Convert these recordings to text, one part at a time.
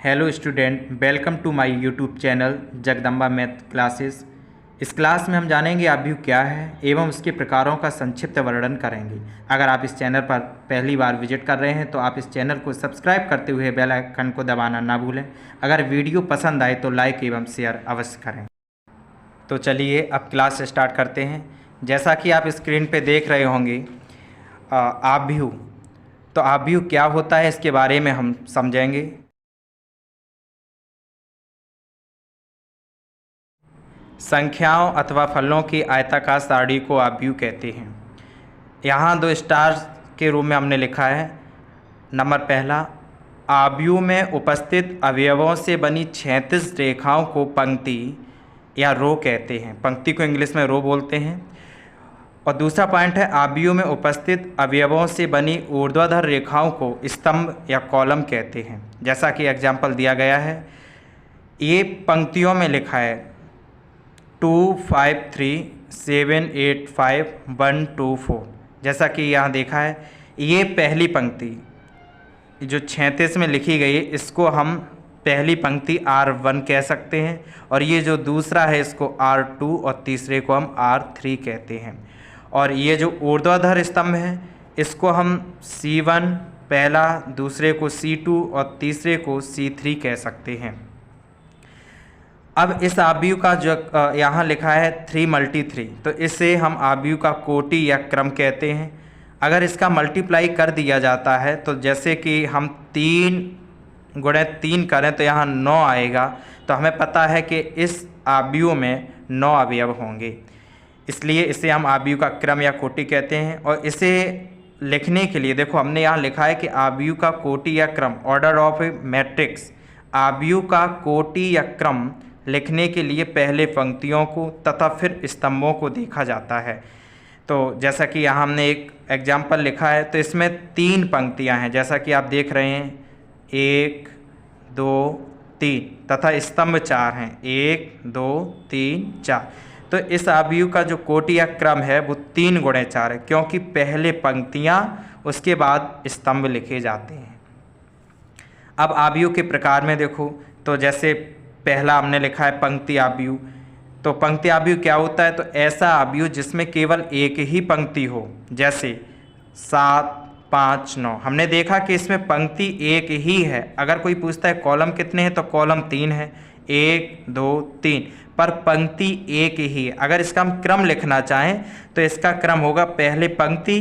Hello student, welcome to my YouTube channel Jagdamba math classes. इस class में हम जानेंगे आव्यूह क्या है एवं उसके प्रकारों का संक्षिप्त वर्णन करेंगे। अगर आप इस चैनल पर पहली बार विजिट कर रहे हैं तो आप इस चैनल को सब्सक्राइब करते हुए बेल आइकन को दबाना ना भूलें। अगर वीडियो पसंद आए तो लाइक एवं शेयर अवश्य करें। तो चलिए अब क्लास स्टार्ट करते हैं। जैसा कि आप स्क्रीन पर देख रहे होंगे आव्यूह, तो आव्यूह क्या होता है इसके बारे में हम समझेंगे। संख्याओं अथवा फलों की आयताकार सारणी को आव्यूह कहते हैं। यहाँ 2 स्टार के रूप में हमने लिखा है। नंबर पहला, आव्यूह में उपस्थित अवयवों से बनी 36 रेखाओं को पंक्ति या रो कहते हैं। पंक्ति को इंग्लिश में रो बोलते हैं। और दूसरा पॉइंट है, आव्यूह में उपस्थित अवयवों से बनी ऊर्ध्वाधर रेखाओं को स्तंभ या कॉलम कहते हैं। जैसा कि एग्जाम्पल दिया गया है, ये पंक्तियों में लिखा है 2 5 3 7 8 5 1 2 4। जैसा कि यहाँ देखा है, ये पहली पंक्ति जो 36 में लिखी गई है इसको हम पहली पंक्ति R1 कह सकते हैं, और ये जो दूसरा है इसको R2 और तीसरे को हम R3 कहते हैं। और ये जो ऊर्ध्वाधर स्तंभ है इसको हम C1 पहला, दूसरे को C2 और तीसरे को C3 कह सकते हैं। अब इस आव्यूह का जो यहाँ लिखा है 3 × 3, तो इसे हम आव्यूह का कोटि या क्रम कहते हैं। अगर इसका मल्टीप्लाई कर दिया जाता है तो जैसे कि हम 3 × 3 करें तो यहाँ 9 आएगा, तो हमें पता है कि इस आव्यूह में 9 अवयव होंगे, इसलिए इसे हम आव्यूह का क्रम या कोटि कहते हैं। और इसे लिखने के लिए देखो हमने यहाँ लिखा है कि आव्यूह का कोटि या क्रम, ऑर्डर ऑफ ए मैट्रिक्स। आव्यूह का कोटि या क्रम लिखने के लिए पहले पंक्तियों को तथा फिर स्तंभों को देखा जाता है। तो जैसा कि यहाँ हमने एक एग्जाम्पल लिखा है, तो इसमें 3 पंक्तियाँ हैं जैसा कि आप देख रहे हैं, 1 2 3 तथा स्तंभ 4 हैं, 1 2 3 4। तो इस आव्यूह का जो कोटि या क्रम है वो 3 × 4 है, क्योंकि पहले पंक्तियाँ उसके बाद स्तंभ लिखे जाते हैं। अब आव्यूह के प्रकार में देखो, तो जैसे पहला हमने लिखा है पंक्ति आव्यूह। तो पंक्ति आव्यूह क्या होता है, तो ऐसा आव्यूह जिसमें केवल एक ही पंक्ति हो, जैसे 7 5 9। हमने देखा कि इसमें पंक्ति एक ही है। अगर कोई पूछता है कॉलम कितने हैं, तो कॉलम 3 है, 1 2 3, पर पंक्ति एक ही है। अगर इसका हम क्रम लिखना चाहें तो इसका क्रम होगा पहले पंक्ति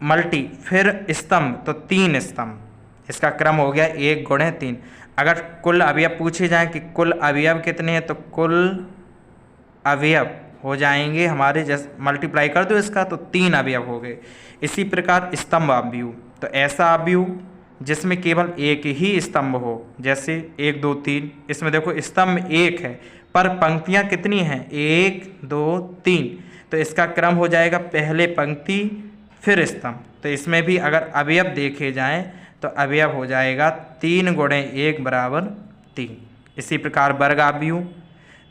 मल्टी फिर स्तंभ, तो 3 स्तंभ। इसका क्रम हो गया 1 × 3। अगर कुल अवयव पूछे जाएं कि कुल अवयव कितने हैं, तो कुल अवयव हो जाएंगे हमारे, जैसे मल्टीप्लाई कर दो इसका तो 3 अवयव हो गए। इसी प्रकार स्तंभ आव्यूह, तो ऐसा आव्यूह जिसमें केवल एक ही स्तंभ हो, जैसे 1 2 3। इसमें देखो स्तंभ 1 है पर पंक्तियां कितनी हैं, 1 2 3, तो इसका क्रम हो जाएगा पहले पंक्ति फिर स्तंभ। तो इसमें भी अगर अवयव देखे जाएं तो अवयव हो जाएगा 3 × 1 = 3। इसी प्रकार वर्ग आव्यूह,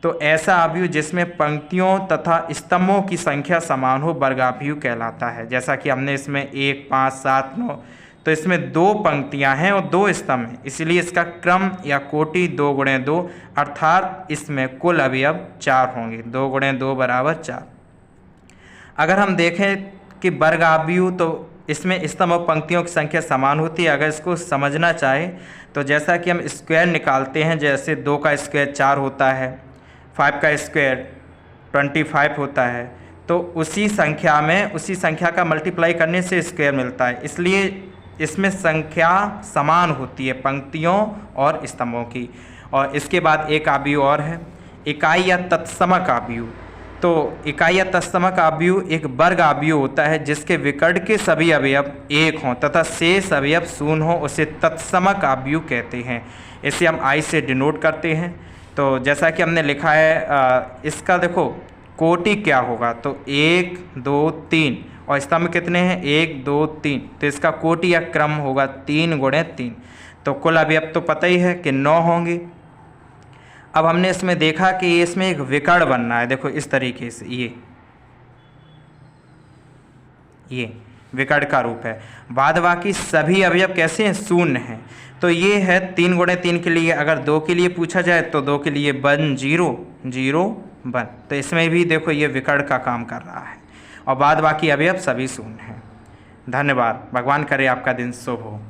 तो ऐसा आव्यूह जिसमें पंक्तियों तथा स्तंभों की संख्या समान हो वर्ग आव्यूह कहलाता है। जैसा कि हमने इसमें 1 5 7 9, तो इसमें 2 पंक्तियां हैं और 2 स्तंभ हैं, इसलिए इसका क्रम या कोटि 2 × 2, अर्थात इसमें कुल अवयव 4 होंगे। 2 × 2 = 4। अगर हम देखें कि वर्ग आव्यूह, तो इसमें स्तंभ और पंक्तियों की संख्या समान होती है। अगर इसको समझना चाहे तो जैसा कि हम स्क्वायर निकालते हैं, जैसे 2 का स्क्वायर 4 होता है, 5 का स्क्वायर 25 होता है, तो उसी संख्या का मल्टीप्लाई करने से स्क्वायर मिलता है। इसलिए इसमें संख्या समान होती है पंक्तियों और स्तंभों की। और इसके बाद एक आव्यूह और है, इकाई या तत्समक आव्यूह। तो इकाई या तत्समक आव्यूह एक वर्ग आव्यूह होता है जिसके विकर्ण के सभी अवयव 1 हों तथा शेष अवयव 0 हों, उसे तत्समक आव्यूह कहते हैं। इसे हम I से डिनोट करते हैं। तो जैसा कि हमने लिखा है, इसका देखो कोटि क्या होगा, तो 1 2 3, और स्तंभ कितने हैं, 1 2 3, तो इसका कोटि या क्रम होगा 3 × 3। तो कुल अवयव तो पता ही है कि 9 होंगे। अब हमने इसमें देखा कि इसमें एक विकर्ण बनना है, देखो इस तरीके से ये विकर्ण का रूप है। बाद बाकी सभी अवयव कैसे हैं, शून्य हैं। तो ये है 3 गुणे 3 के लिए। अगर 2 के लिए पूछा जाए तो 2 के लिए 1 0 0 1। तो इसमें भी देखो ये विकर्ण का काम कर रहा है और बाद बाकी अवयव सभी शून्य हैं। धन्यवाद। भगवान करे आपका दिन शुभ हो।